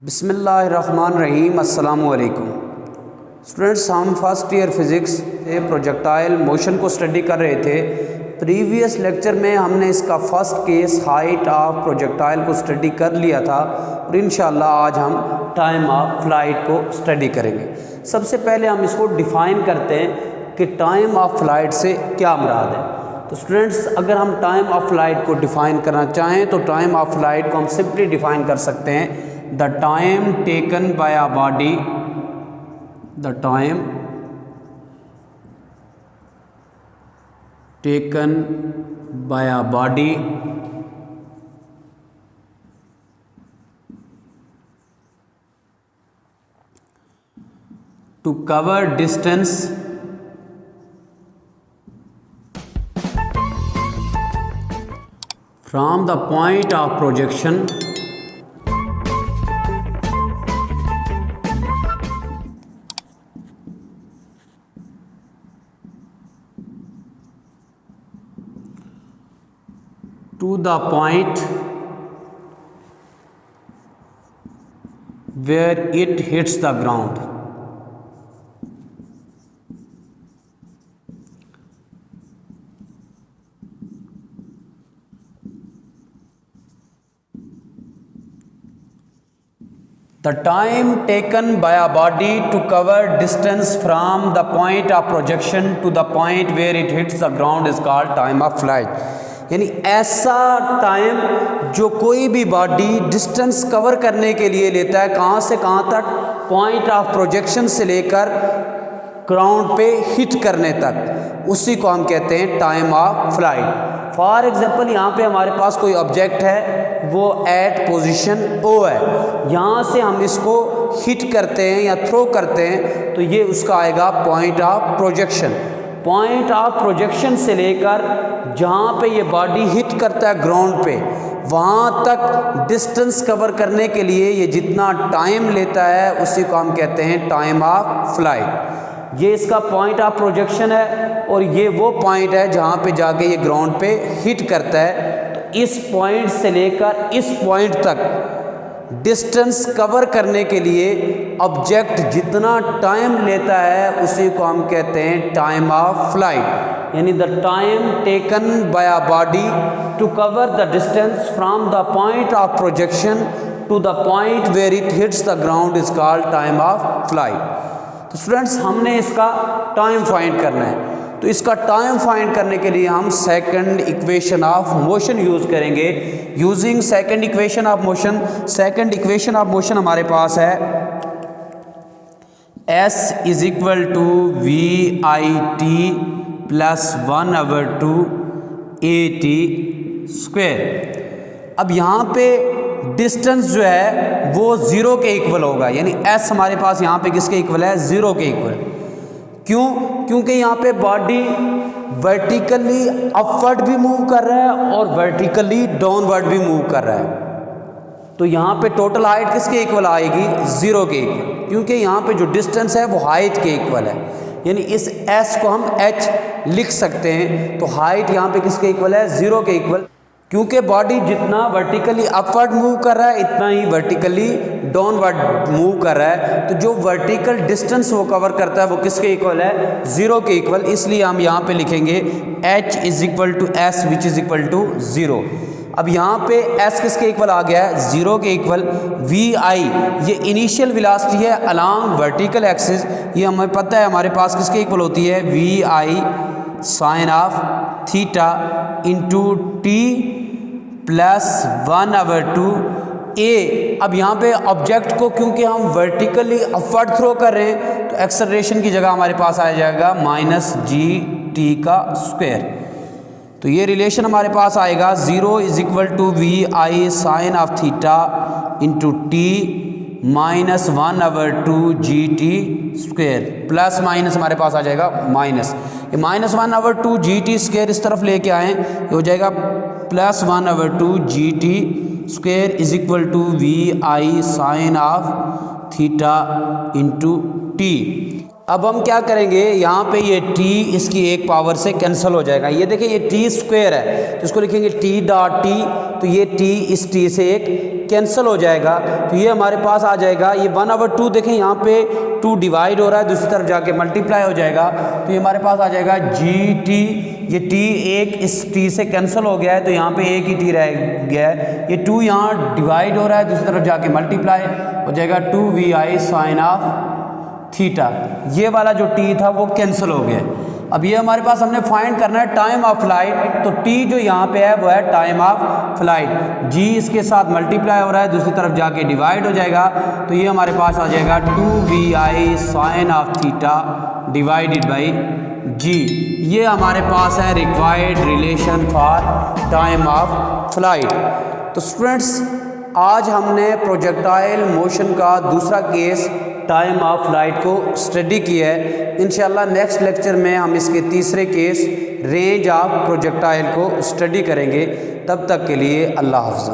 बिस्मिल्लाहिर्रहमानिर्रहीम अस्सलामुअलैकुम स्टूडेंट्स, हम फर्स्ट ईयर फिज़िक्स से प्रोजेक्टाइल मोशन को स्टडी कर रहे थे। प्रीवियस लेक्चर में हमने इसका first case height of projectile को स्टडी कर लिया था और इंशाल्लाह आज हम टाइम ऑफ फ्लाइट को स्टडी करेंगे। सबसे पहले हम इसको डिफ़ाइन करते हैं कि टाइम ऑफ फ्लाइट से क्या मुराद है। तो स्टूडेंट्स, अगर हम टाइम ऑफ फ्लाइट को डिफ़ाइन करना चाहें तो टाइम ऑफ फ्लाइट को हम सिंपली डिफ़ाइन कर सकते हैं the time taken by a body to cover distance from the point of projection to the point where it hits the ground. The time taken by a body to cover distance from the point of projection to the point where it hits the ground is called time of flight. यानी ऐसा time जो कोई भी body distance cover करने के लिए लेता है, कहाँ से कहाँ तक, पॉइंट ऑफ प्रोजेक्शन से लेकर ग्राउंड पे हिट करने तक, उसी को हम कहते हैं time of flight. For example, यहाँ पे हमारे पास कोई ऑब्जेक्ट है, वो एट पोजीशन ओ है, यहाँ से हम इसको हिट करते हैं या थ्रो करते हैं तो ये उसका आएगा point of projection. Point of projection से लेकर जहाँ पे ये बॉडी हिट करता है ग्राउंड पे, वहाँ तक डिस्टेंस कवर करने के लिए ये जितना टाइम लेता है उसी को हम कहते हैं टाइम ऑफ फ्लाइट। ये इसका पॉइंट ऑफ प्रोजेक्शन है और ये वो पॉइंट है जहाँ पे जाके ये ग्राउंड पे हिट करता है। तो इस पॉइंट से लेकर इस पॉइंट तक डिस्टेंस कवर करने के लिए ऑब्जेक्ट जितना टाइम लेता है उसी को हम कहते हैं टाइम ऑफ फ्लाइट। यानी the time taken by a body to cover the distance from the point of projection to the point where it hits the ground is called time of flight. तो students, हमने इसका time find करना है। तो इसका time find करने के लिए हम second equation of motion use करेंगे। Using second equation of motion, second equation of motion हमारे पास है S is equal to V I T plus 1/2 AT square. अब यहाँ पे डिस्टेंस जो है वो 0 के इक्वल होगा, यानी S हमारे पास यहाँ पे किसके इक्वल है, 0 के इक्वल। क्यों? क्योंकि यहाँ पे बॉडी वर्टिकली अपवर्ड भी मूव कर रहा है और वर्टिकली डाउनवर्ड भी मूव कर रहा है। तो यहाँ पे टोटल हाइट किसके इक्वल आएगी, 0 के इक्वल, क्योंकि यहाँ पे जो डिस्टेंस है वो हाइट के इक्वल है। यानी इस S को हम H लिख सकते हैं। तो हाइट यहाँ पे किसके इक्वल है, 0 के इक्वल, क्योंकि बॉडी जितना वर्टिकली अपवर्ड मूव कर रहा है इतना ही वर्टिकली डाउनवर्ड मूव कर रहा है। तो जो वर्टिकल डिस्टेंस वो कवर करता है वो किसके इक्वल है, 0 के इक्वल। इसलिए हम यहाँ पे लिखेंगे H is equal to S which is equal to 0। अब यहाँ पे S किसके इक्वल आ गया है, 0 के इक्वल। VI ये इनिशियल वेलोसिटी है अलॉन्ग वर्टिकल एक्सिस, ये हमें पता है हमारे पास किसके इक्वल होती है, VI sine of theta into T plus 1/2 A। अब यहाँ पे ऑब्जेक्ट को क्योंकि हम वर्टिकली अपवर्ड थ्रो कर रहे हैं तो एक्सेलरेशन की जगह हमारे पास आ जाएगा -GT का स्क्वायर। तो ये रिलेशन हमारे पास आएगा 0 is equal to VI sine of theta into T minus 1/2 GT square, plus minus हमारे पास आ जाएगा माइनस। ये -1/2 GT स्क्वायर इस तरफ लेके आए, ये हो जाएगा plus 1/2 GT square is equal to VI sine of theta into T। अब हम क्या करेंगे, यहाँ पे ये t इसकी एक पावर से कैंसिल हो जाएगा। ये देखिए ये t स्क्वायर है तो इसको लिखेंगे t डॉट t, तो ये t इस t से एक कैंसिल हो जाएगा। तो ये हमारे पास आ जाएगा, ये 1/2 देखें यहाँ पे 2 डिवाइड हो रहा है, दूसरी तरफ जाके मल्टीप्लाई हो जाएगा। तो ये हमारे पास आ जाएगा gt, ये t एक इस t से कैंसिल हो गया है तो यहाँ पे एक ही t रह गया है। ये 2 यहाँ डिवाइड हो रहा है, दूसरी तरफ जाके मल्टीप्लाई हो जाएगा 2vi साइन ऑफ थीटा। ये वाला जो t था वो कैंसिल हो गया। अब ये हमारे पास हमने फाइंड करना है टाइम ऑफ फ्लाइट, तो t जो यहाँ पे है वो है टाइम ऑफ फ्लाइट। g इसके साथ मल्टीप्लाई हो रहा है, दूसरी तरफ जाके डिवाइड हो जाएगा। तो ये हमारे पास आ जाएगा 2vi sine of theta divided by g। ये हमारे पास है required relation for time of flight. तो स्टूडेंट्स आज हमने प्रोजेक्टाइल मोशन का दूसरा केस टाइम ऑफ फ्लाइट को स्टडी किया है। इंशाल्लाह नेक्स्ट लेक्चर में हम इसके तीसरे केस रेंज ऑफ प्रोजेक्टाइल को स्टडी करेंगे। तब तक के लिए अल्लाह हाफ़िज़।